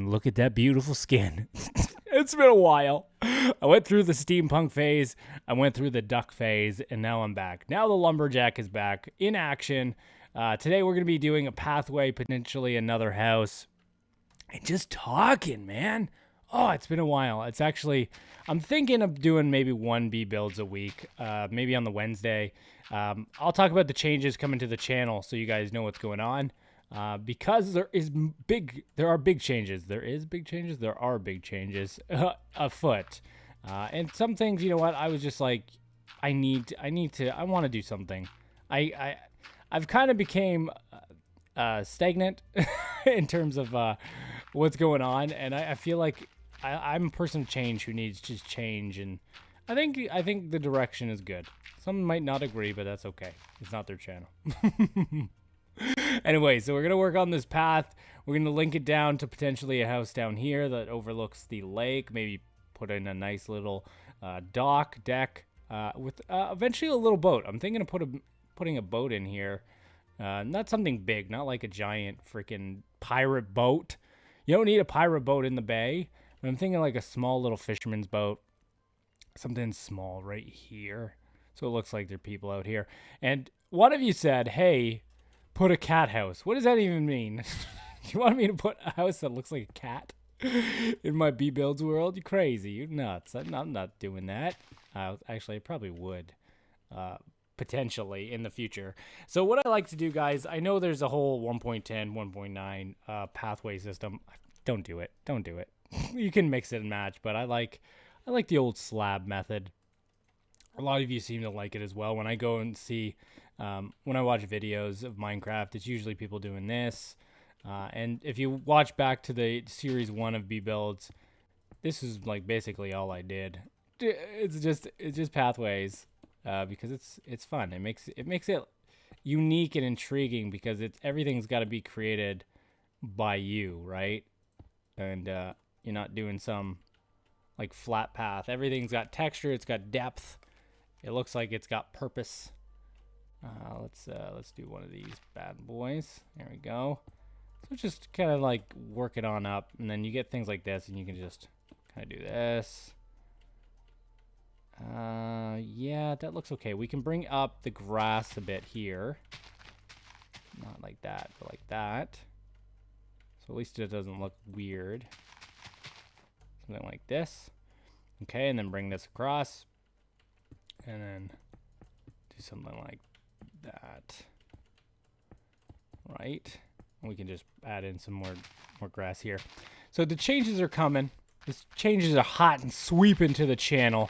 Look at that beautiful skin. It's been a while. I went through the steampunk phase, I went through the duck phase, and now I'm back. Now the lumberjack is back in action. Today we're going to be doing a pathway, potentially another house, and just talking, man. Oh, it's been a while. It's actually, I'm thinking of doing maybe one B builds a week, maybe on the Wednesday. I'll talk about the changes coming to the channel so you guys know what's going on. Because there are big changes. There are big changes afoot. And some things, you know what? I was just like, I want to do something. I've kind of became stagnant in terms of what's going on, and I feel like I'm a person of change who needs to change, and I think the direction is good. Some might not agree, but that's okay. It's not their channel. Anyway, so we're going to work on this path. We're going to link it down to potentially a house down here that overlooks the lake. Maybe put in a nice little deck with eventually a little boat. I'm thinking of putting a boat in here. Not something big, not like a giant freaking pirate boat. You don't need a pirate boat in the bay. But I'm thinking like a small little fisherman's boat. Something small right here. So it looks like there are people out here. And one of you said, hey, put a cat house. What does that even mean? You want me to put a house that looks like a cat in my B-Builds world? You crazy. You nuts. I'm not doing that. Actually, I probably would. Potentially in the future. So what I like to do, guys, I know there's a whole 1.10, 1.9 pathway system. Don't do it. You can mix it and match, but I like the old slab method. A lot of you seem to like it as well. When I go and see, when I watch videos of Minecraft, it's usually people doing this. And if you watch back to the series 1 of B-Builds, this is like basically all I did. It's just pathways, because it's fun. It makes it unique and intriguing because everything's got to be created by you, right? And you're not doing some like flat path. Everything's got texture. It's got depth. It looks like it's got purpose. Let's do one of these bad boys. There we go. So just kind of like work it on up, and then you get things like this, and you can just kind of do this. Yeah, that looks okay. We can bring up the grass a bit here. Not like that, but like that. So at least it doesn't look weird. Something like this. Okay, and then bring this across. And then do something like that. Right? And we can just add in some more grass here. So the changes are coming. The changes are hot and sweeping to the channel.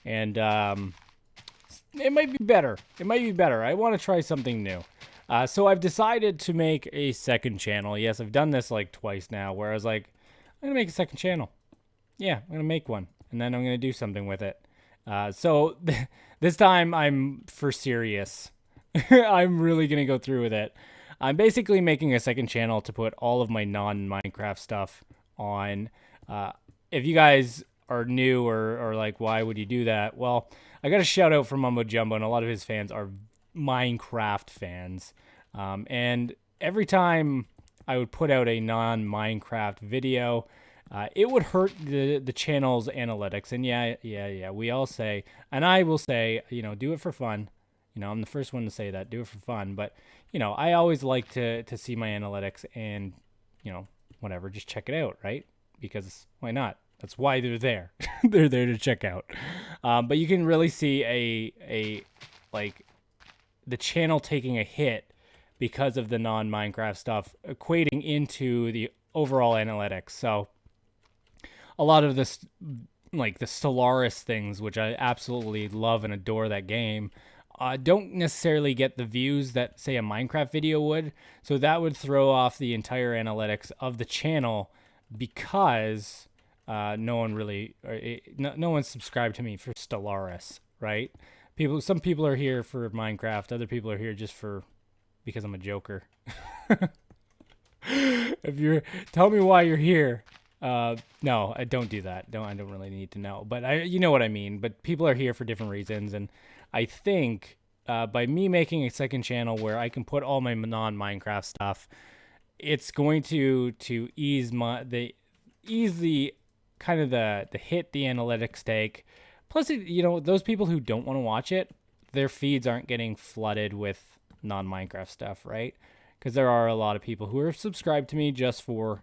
And it might be better. I want to try something new. So I've decided to make a second channel. Yes, I've done this like twice now, where I was like, I'm going to make a second channel. Yeah, I'm going to make one. And then I'm going to do something with it. So this time I'm for serious. I'm really going to go through with it. I'm basically making a second channel to put all of my non-Minecraft stuff on. If you guys are new or like, why would you do that? Well, I got a shout out from Mumbo Jumbo, and a lot of his fans are Minecraft fans. And every time I would put out a non-Minecraft video, it would hurt the channel's analytics. And yeah, we all say, and I will say, do it for fun. I'm the first one to say that, do it for fun. But, I always like to see my analytics and, whatever, just check it out, right? Because why not? That's why they're there. They're there to check out. But you can really see the channel taking a hit because of the non-Minecraft stuff equating into the overall analytics. So a lot of this, like the Stellaris things, which I absolutely love and adore that game, don't necessarily get the views that, say, a Minecraft video would. So that would throw off the entire analytics of the channel because no one's subscribed to me for Stellaris, right? Some people are here for Minecraft. Other people are here just because I'm a joker. Tell me why you're here. No, I don't do that. I don't really need to know, but you know what I mean. But people are here for different reasons, and I think by me making a second channel where I can put all my non-Minecraft stuff, it's going to ease ease the kind of the hit the analytics take. Plus, you know, those people who don't want to watch it, their feeds aren't getting flooded with non-Minecraft stuff, right? Because there are a lot of people who are subscribed to me just for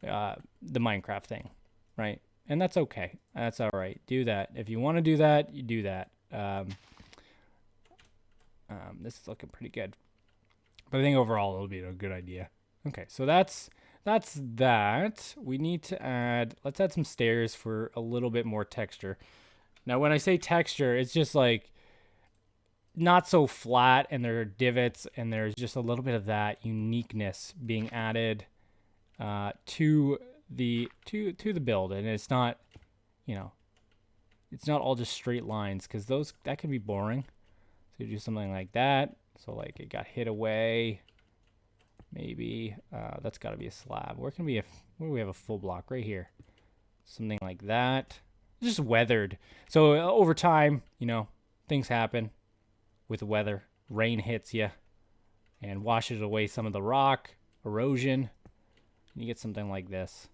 the Minecraft thing, right? And that's okay. That's all right. Do that. If you want to do that, you do that. This is looking pretty good. But I think overall it'll be a good idea. Okay, so that's that. We need to add, let's add some stairs for a little bit more texture. Now, when I say texture, it's just like not so flat, and there are divots, and there's just a little bit of that uniqueness being added to the build, and it's not, you know, it's not all just straight lines, because that can be boring. So you do something like that. So like it got hit away. Maybe that's got to be a slab. Where do we have a full block? Right here. Something like that. Just weathered. So over time, you know, things happen with the weather. Rain hits you and washes away some of the rock, erosion. And you get something like this.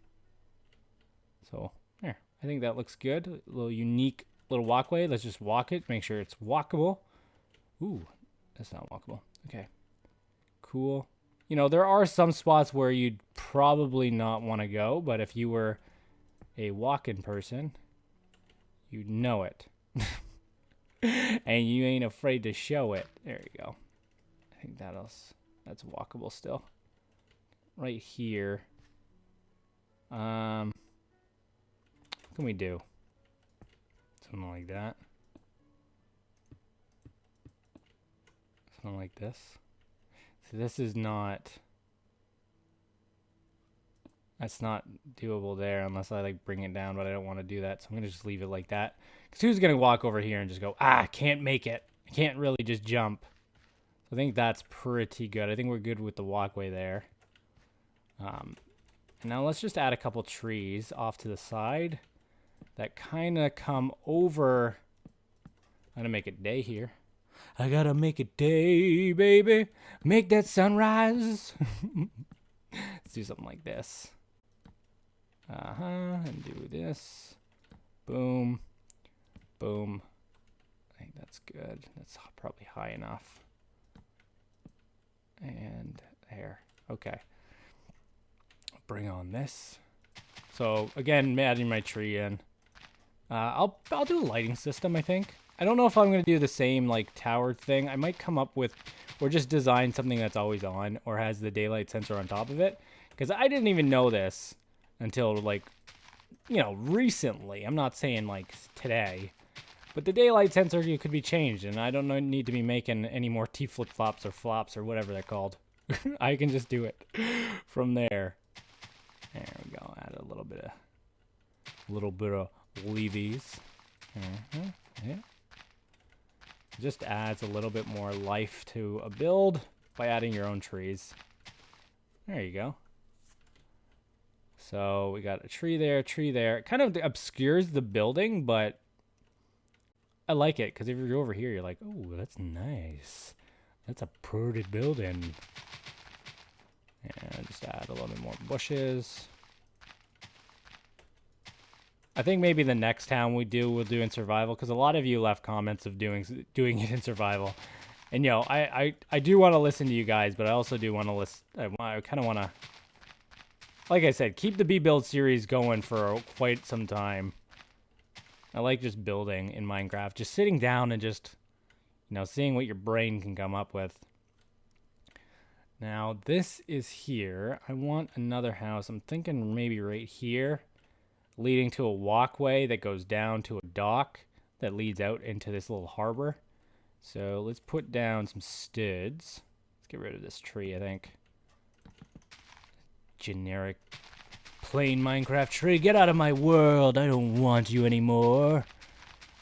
So there. I think that looks good. A little unique little walkway. Let's just walk it. Make sure it's walkable. Ooh, that's not walkable. Okay. Cool. You know, there are some spots where you'd probably not want to go, but if you were a walk-in person, you'd know it. And you ain't afraid to show it. There you go. I think that's walkable still. Right here. What can we do? Something like that. Something like this. So this is not, that's not doable there unless I like bring it down, but I don't want to do that. So I'm going to just leave it like that. Because who's going to walk over here and just go, I can't make it. I can't really just jump. So I think that's pretty good. I think we're good with the walkway there. And now let's just add a couple trees off to the side that kind of come over. I'm going to make it day here. I gotta make it day, baby. Make that sunrise. Let's do something like this. And do this. Boom. Boom. I think that's good. That's probably high enough. And there. Okay. Bring on this. So again, adding my tree in. I'll do a lighting system, I think. I don't know if I'm going to do the same like tower thing. I might come up with, or just design something that's always on or has the daylight sensor on top of it. Because I didn't even know this until like, you know, recently. I'm not saying like today. But the daylight sensor could be changed, and I don't need to be making any more T flip-flops or flops or whatever they're called. I can just do it from there. There we go. Add a little bit of leavies. Yeah. Just adds a little bit more life to a build by adding your own trees. There you go. So we got a tree there, It kind of obscures the building, but I like it because if you go over here, you're like, oh, that's nice. That's a pretty building. And just add a little bit more bushes. I think maybe the next town we'll do in survival, because a lot of you left comments of doing it in survival. And, you know, I do want to listen to you guys, but I also do want to listen. I kind of want to, like I said, keep the B-Build series going for quite some time. I like just building in Minecraft, just sitting down and just, you know, seeing what your brain can come up with. Now, this is here. I want another house. I'm thinking maybe right here, leading to a walkway that goes down to a dock that leads out into this little harbor. So let's put down some studs. Let's get rid of this tree, I think. Generic, plain Minecraft tree. Get out of my world. I don't want you anymore.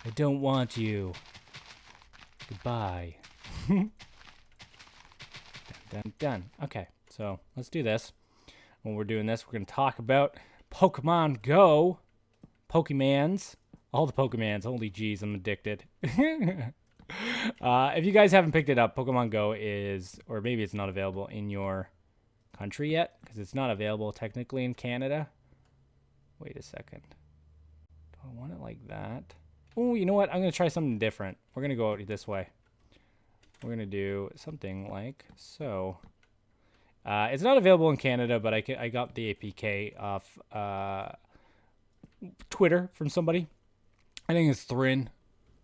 I don't want you. Goodbye. Done. Okay, so let's do this. When we're doing this, we're going to talk about Pokemon Go. Pokemans. All the Pokemans. Holy jeez, I'm addicted. If you guys haven't picked it up, Pokemon Go is, or maybe it's not available in your country yet, because it's not available technically in Canada. Wait a second. Do I want it like that? Oh, you know what? I'm going to try something different. We're going to go out this way. We're going to do something like so. It's not available in Canada, but I got the APK off Twitter from somebody. I think it's Thrin.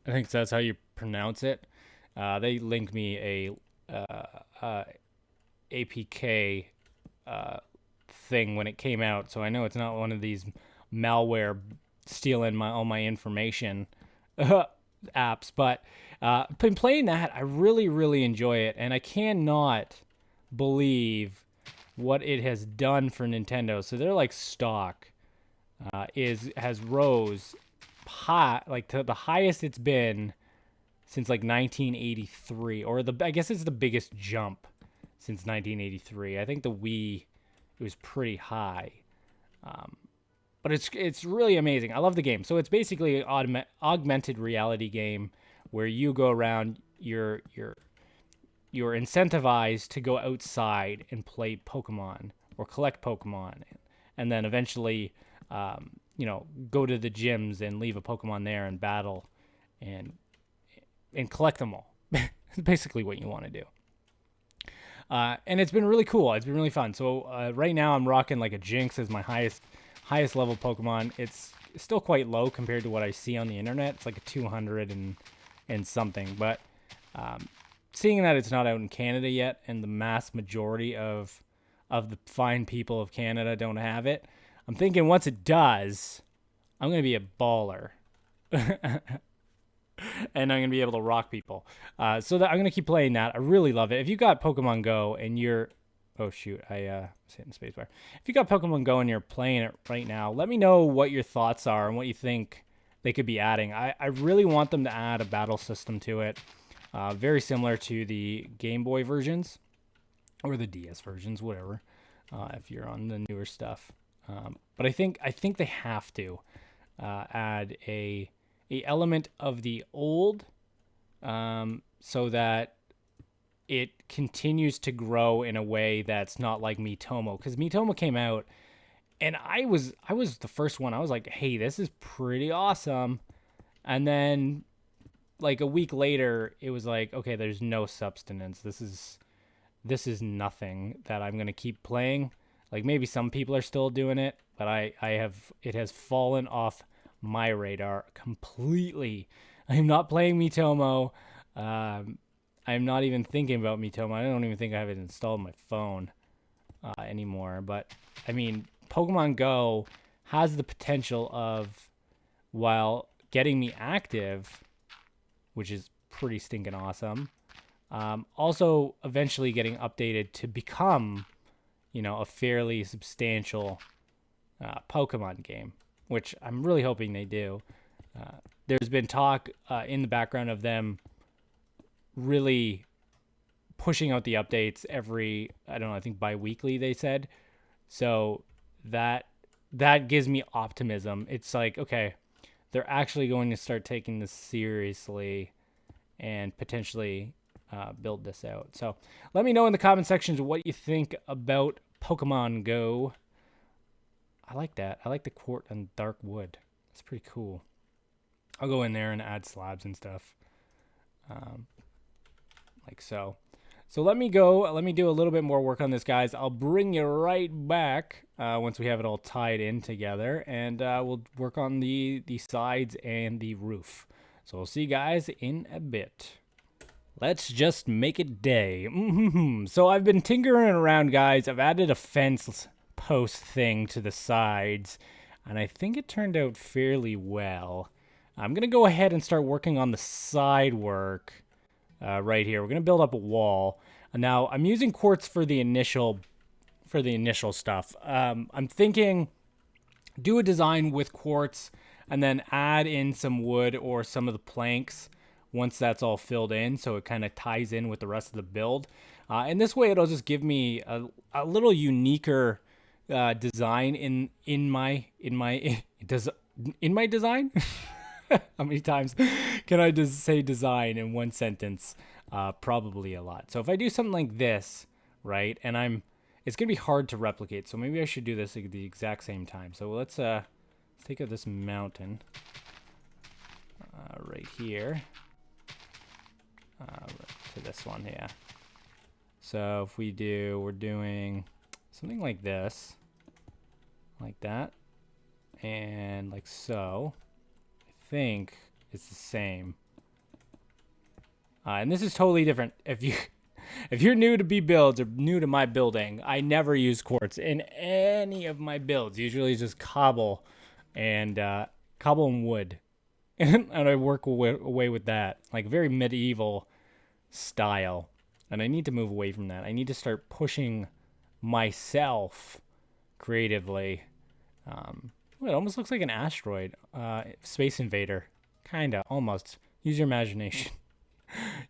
I think that's how you pronounce it. They linked me a APK thing when it came out, so I know it's not one of these malware stealing all my information apps. But been playing that. I really enjoy it, and I cannot believe what it has done for Nintendo. So they're like stock has rose high, like to the highest it's been since like 1983, or I guess it's the biggest jump since 1983. I think the Wii, it was pretty high, but it's really amazing. I love the game. So it's basically an augmented reality game where you go around. You're incentivized to go outside and play Pokemon or collect Pokemon, and then eventually, go to the gyms and leave a Pokemon there and battle, and collect them all. It's basically what you want to do. And it's been really cool. It's been really fun. So right now I'm rocking like a Jinx as my highest level Pokemon. It's still quite low compared to what I see on the internet. It's like a 200 and something. But seeing that it's not out in Canada yet, and the mass majority of the fine people of Canada don't have it, I'm thinking once it does, I'm going to be a baller. And I'm going to be able to rock people. So that I'm going to keep playing that. I really love it. If you got Pokemon Go and you're... Oh, shoot. I was hitting the spacebar. If you got Pokemon Go and you're playing it right now, let me know what your thoughts are and what you think they could be adding. I really want them to add a battle system to it. Very similar to the Game Boy versions. Or the DS versions, whatever. If you're on the newer stuff. But I think they have to add a element of the old, so that it continues to grow in a way that's not like Miitomo. Because Miitomo came out, and I was the first one. I was like, hey, this is pretty awesome. And then like a week later, it was like, okay, there's no substance. This is nothing that I'm gonna keep playing. Like maybe some people are still doing it, but it has fallen off my radar completely. I'm not playing Miitomo. I'm not even thinking about Miitomo. I don't even think I have it installed on my phone anymore. But I mean, Pokemon Go has the potential of, while getting me active, which is pretty stinking awesome, also eventually getting updated to become, a fairly substantial Pokemon game, which I'm really hoping they do. There's been talk in the background of them really pushing out the updates every, I think bi-weekly they said. So that gives me optimism. It's like, okay, they're actually going to start taking this seriously and potentially build this out. So let me know in the comment sections what you think about Pokemon Go. I like that. I like the quartz and dark wood. That's pretty cool. I'll go in there and add slabs and stuff. Like so. So let me do a little bit more work on this, guys. I'll bring you right back once we have it all tied in together, and we'll work on the sides and the roof. So we'll see you guys in a bit. Let's just make it day. So I've been tinkering around, guys. I've added a fence post thing to the sides, and I think it turned out fairly well. I'm going to go ahead and start working on the side work right here. We're going to build up a wall. Now, I'm using quartz for the initial stuff. I'm thinking do a design with quartz and then add in some wood or some of the planks once that's all filled in, so it kind of ties in with the rest of the build. And this way, it'll just give me a little uniquer design in my design. How many times can I just say design in one sentence? Probably a lot. So if I do something like this, right, and it's gonna be hard to replicate. So maybe I should do this at the exact same time. So let's Let's take out this mountain right here to this one here. So if we're doing something like this, like that, and like so. I think it's the same. And this is totally different. If you're new to builds or new to my building, I never use quartz in any of my builds. Usually it's just cobble and wood, and I work away with that, like very medieval style. And I need to move away from that. I need to start pushing myself creatively. It almost looks like an asteroid, Space Invader, kinda, almost. Use your imagination.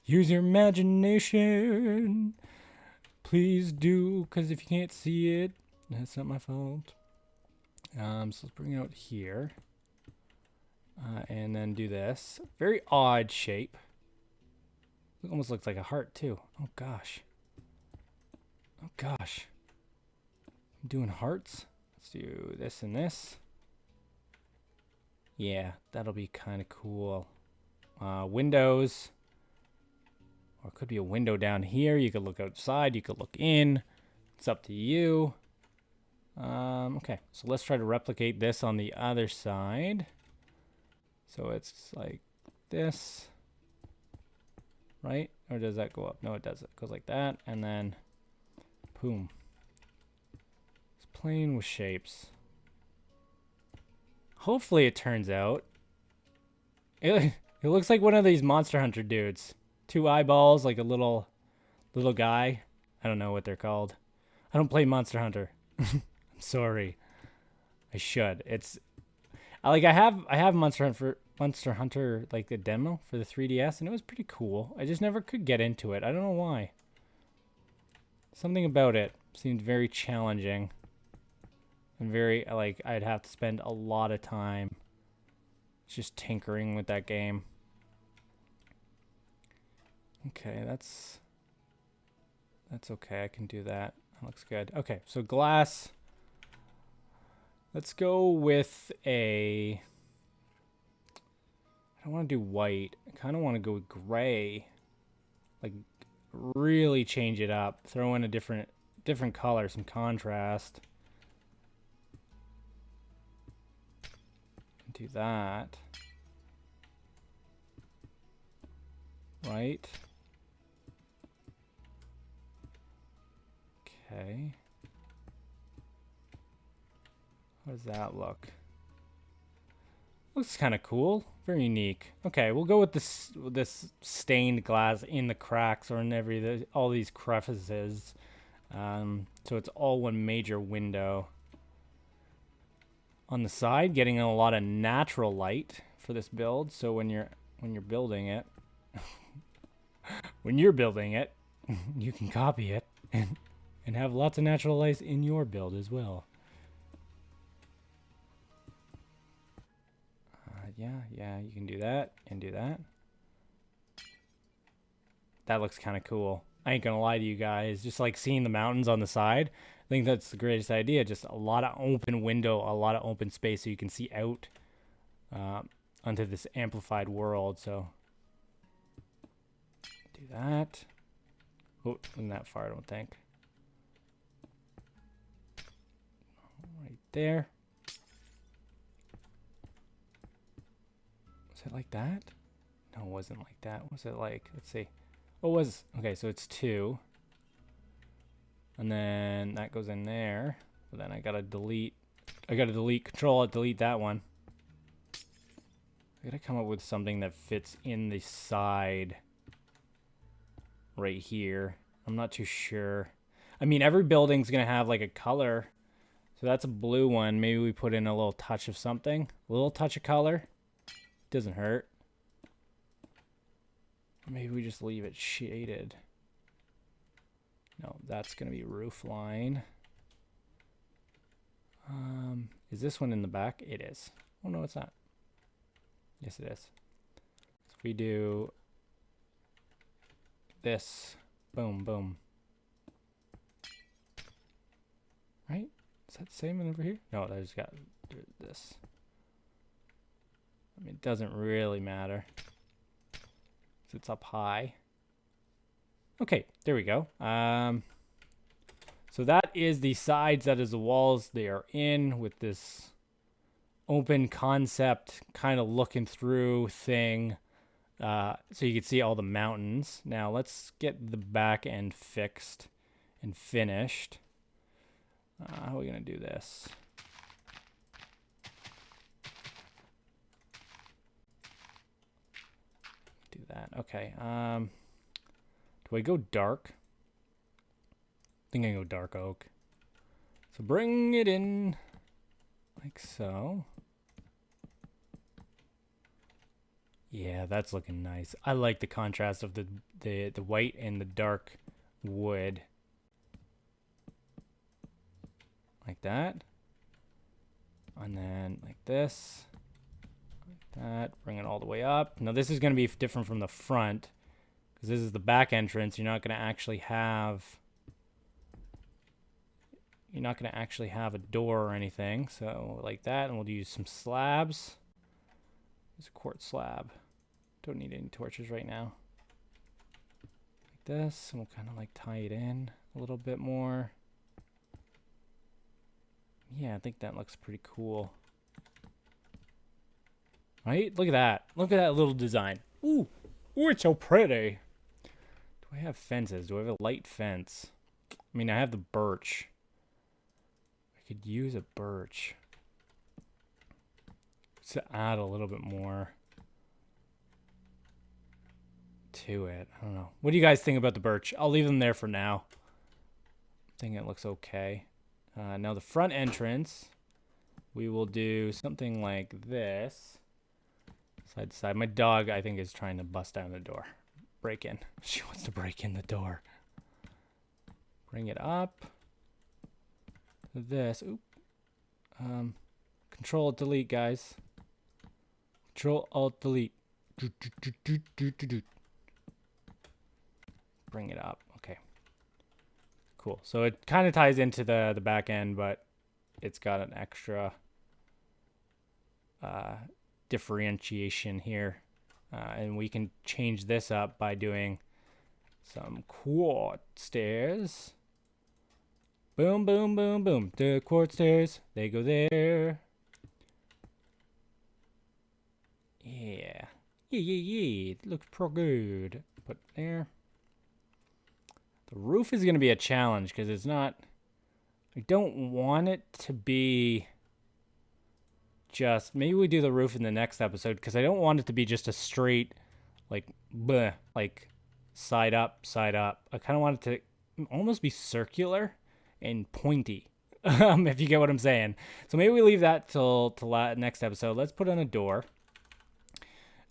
Use your imagination. Please do, because if you can't see it, that's not my fault. So let's bring it out here. And then do this. Very odd shape. It almost looks like a heart, too. Oh, gosh. Oh, gosh. I'm doing hearts. Let's do this and this. Yeah, that'll be kind of cool. Windows. Or it could be a window down here. You could look outside. You could look in. It's up to you. Okay, so let's try to replicate this on the other side. So it's like this. Right? Or does that go up? No, it doesn't. It goes like that. And then, boom. It's playing with shapes. Hopefully it turns out. It looks like one of these Monster Hunter dudes. 2 eyeballs, like a little guy. I don't know what they're called. I don't play Monster Hunter. I'm sorry. I should. I have Monster Hunter like the demo for the 3DS, and it was pretty cool. I just never could get into it. I don't know why. Something about it seemed very challenging. And very, like, I'd have to spend a lot of time just tinkering with that game. Okay, that's okay. I can do that. That looks good. Okay, so glass. Let's go with I don't want to do white. I kind of want to go with gray. Like, really change it up. Throw in a different color, some contrast. Do that. Right. Okay. How does that look? Looks kind of cool. Very unique. Okay, we'll go with this stained glass in the cracks or in all these crevices. So it's all one major window. On the side, getting a lot of natural light for this build. So when you're building it, you can copy it and have lots of natural light in your build as well. Yeah, you can do that and do that. That looks kind of cool. I ain't gonna lie to you guys. Just like seeing the mountains on the side, I think that's the greatest idea. Just a lot of open window, a lot of open space so you can see out onto this amplified world. So do that. Oh, wasn't that far, I don't think. Right there. Was it like that? No, it wasn't like that. Was it like, let's see. Oh, it was, okay, so it's 2. And then that goes in there. But then I gotta delete Control, delete that one. I gotta come up with something that fits in the side right here. I'm not too sure. I mean, every building's gonna have like a color. So that's a blue one. Maybe we put in a little touch of something. A little touch of color. Doesn't hurt. Or maybe we just leave it shaded. No, that's going to be roof line. Is this one in the back? It is. Oh, no, it's not. Yes, it is. So if we do this, boom, boom. Right? Is that the same one over here? No, I just got this. I mean, it doesn't really matter. It's up high. Okay, there we go. So that is the sides, that is the walls they are in with this open concept kind of looking through thing. So you can see all the mountains. Now let's get the back end fixed and finished. How are we going to do this? Do that. Okay. Do I go dark? I think I go dark oak. So bring it in like so. Yeah, that's looking nice. I like the contrast of the white and the dark wood. Like that. And then like this. Like that. Bring it all the way up. Now this is going to be different from the front, because this is the back entrance. You're not going to actually have a door or anything. So like that, and we'll use some slabs. There's a quartz slab. Don't need any torches right now. Like this, and we'll kind of like tie it in a little bit more. Yeah, I think that looks pretty cool. Right? Look at that. Look at that little design. Ooh. Ooh, it's so pretty. Do I have fences? Do I have a light fence? I mean, I have the birch. I could use a birch to add a little bit more to it. I don't know. What do you guys think about the birch? I'll leave them there for now. I think it looks okay. Now the front entrance, we will do something like this. Side to side. My dog, I think, is trying to bust down the door. Break in. She wants to break in the door. Bring it up. This. Oop. Control Delete, guys. Control Alt Delete. Bring it up. Okay. Cool. So it kind of ties into the back end, but it's got an extra differentiation here. And we can change this up by doing some quartz stairs. Boom, boom, boom, boom. The quartz stairs, they go there. Yeah. Yeah. It looks pro good. Put there. The roof is going to be a challenge because it's not... I don't want it to be just... Maybe we do the roof in the next episode, because I don't want it to be just a straight, like, bleh, like, side up, side up. I kind of want it to almost be circular and pointy, if you get what I'm saying. So maybe we leave that till next episode. Let's put on a door.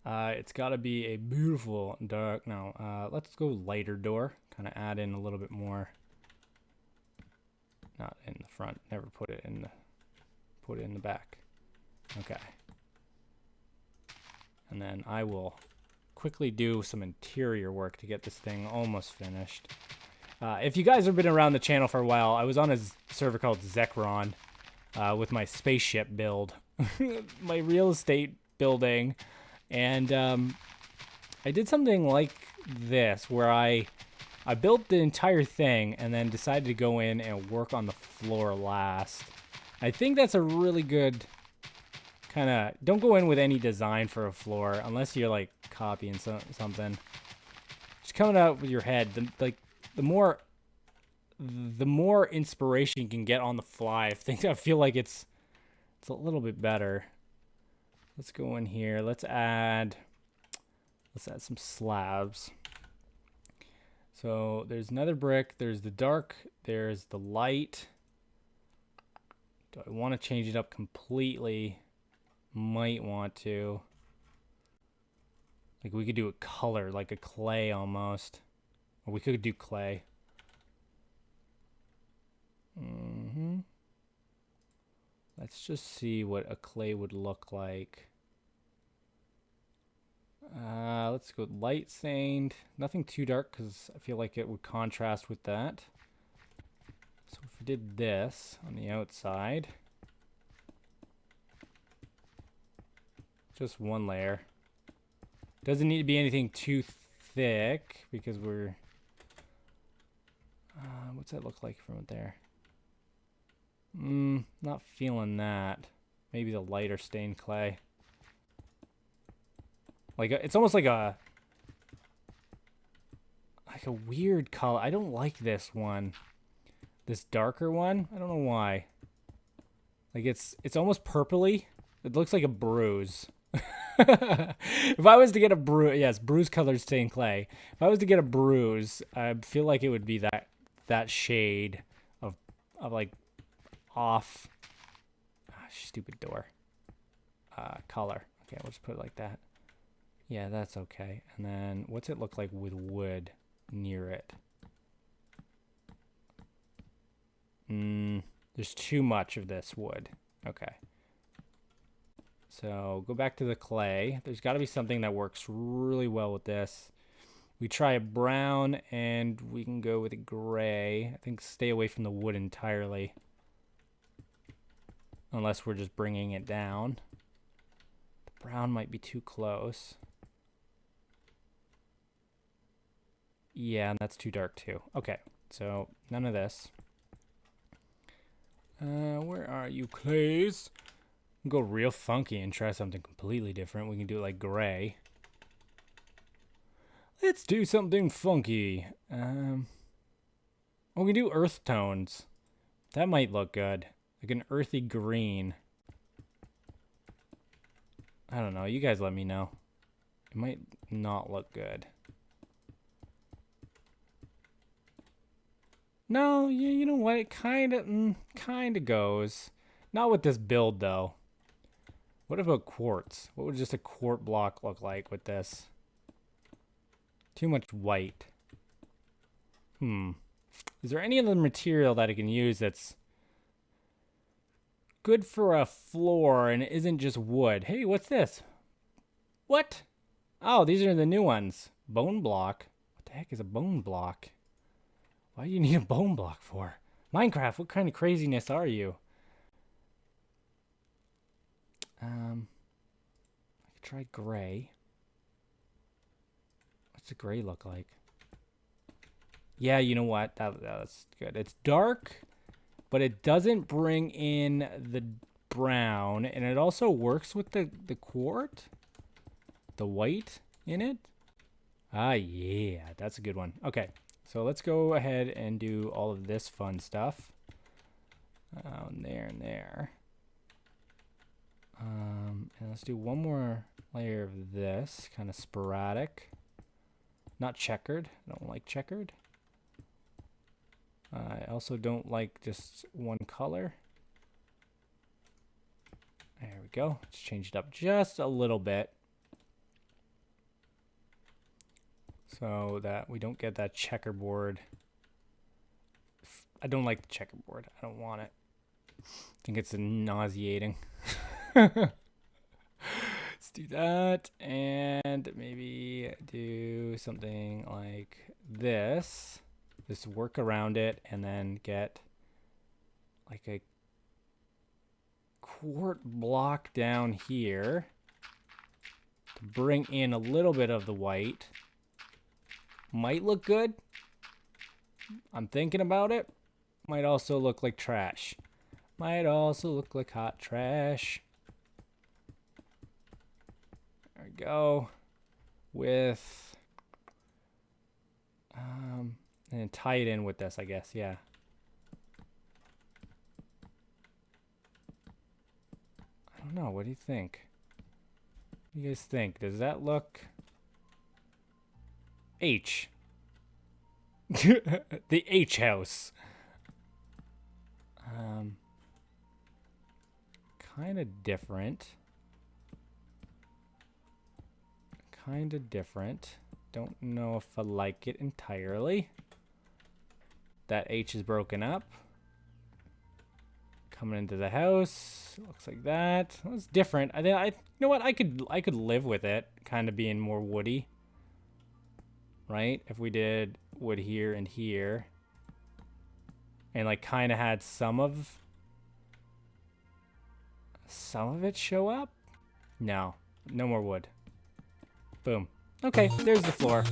It's got to be a beautiful dark... No, let's go lighter door. Kind of add in a little bit more. Not in the front. Never put it in the back. Okay. And then I will quickly do some interior work to get this thing almost finished. If you guys have been around the channel for a while, I was on a server called Zekron with my spaceship build, my real estate building, and I did something like this where I built the entire thing and then decided to go in and work on the floor last. I think that's a really good kind of... Don't go in with any design for a floor unless you're like copying something. Just coming out with your head. The more inspiration you can get on the fly. I feel like it's a little bit better. Let's go in here. Let's add some slabs. So there's another brick, there's the dark, there's the light. Do I want to change it up completely? Might want to. Like we could do a color, like a clay almost. Or we could do clay. Let's just see what a clay would look like. Let's go light stained. Nothing too dark because I feel like it would contrast with that. So if we did this on the outside, Just one layer. Doesn't need to be anything too thick because we're... what's that look like from there? Not feeling that. Maybe the lighter stained clay. Like it's almost like a weird color. I don't like this one. This darker one. I don't know why. Like it's almost purpley. It looks like a bruise. If I was to get a bruise, yes, bruise colored stained clay. If I was to get a bruise, I feel like it would be that shade of like off. Stupid door. Color. Okay, we'll just put it like that. Yeah, that's okay. And then what's it look like with wood near it? There's too much of this wood. Okay. So go back to the clay. There's got to be something that works really well with this. We try a brown and we can go with a gray. I think stay away from the wood entirely. Unless we're just bringing it down. The brown might be too close. Yeah, and that's too dark too. Okay, so none of this. Where are you, clays? Go real funky and try something completely different. We can do it like gray. Let's do something funky. We can do earth tones. That might look good. Like an earthy green. I don't know. You guys let me know. It might not look good. No, you know what? It kind of goes. Not with this build, though. What about quartz? What would just a quart block look like with this? Too much white. Is there any other material that I can use that's good for a floor and it isn't just wood? Hey, what's this? What? Oh, these are the new ones. Bone block. What the heck is a bone block? Why do you need a bone block for? Minecraft, what kind of craziness are you? I could try gray. What's the gray look like? Yeah, you know what? That's good. It's dark, but it doesn't bring in the brown, and it also works with the quart, the white in it. Ah, yeah, that's a good one. Okay, so let's go ahead and do all of this fun stuff. There and there. And let's do one more layer of this, kind of sporadic. Not checkered. I don't like checkered. I also don't like just one color. There we go. Let's change it up just a little bit. So that we don't get that checkerboard. I don't like the checkerboard. I don't want it. I think it's nauseating. Let's do that and maybe do something like this. Just work around it and then get like a quart block down here to bring in a little bit of the white. Might look good. I'm thinking about it. Might also look like trash. Might also look like hot trash. There we go. With and tie it in with this, I guess. Yeah. I don't know. What do you think? What do you guys think? Does that look H? The H house. Kind of different. Kind of different. Don't know if I like it entirely. That H is broken up. Coming into the house. Looks like that. That's different. You know what? I could live with it kind of being more woody. Right? If we did wood here and here. And like kind of had some of it show up. No. No more wood. Boom. Okay, there's the floor.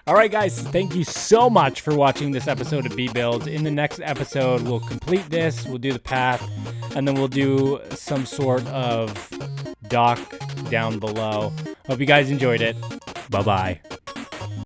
All right, guys, thank you so much for watching this episode of B-Builds. In the next episode, we'll complete this, we'll do the path, and then we'll do some sort of dock down below. Hope you guys enjoyed it. Bye-bye.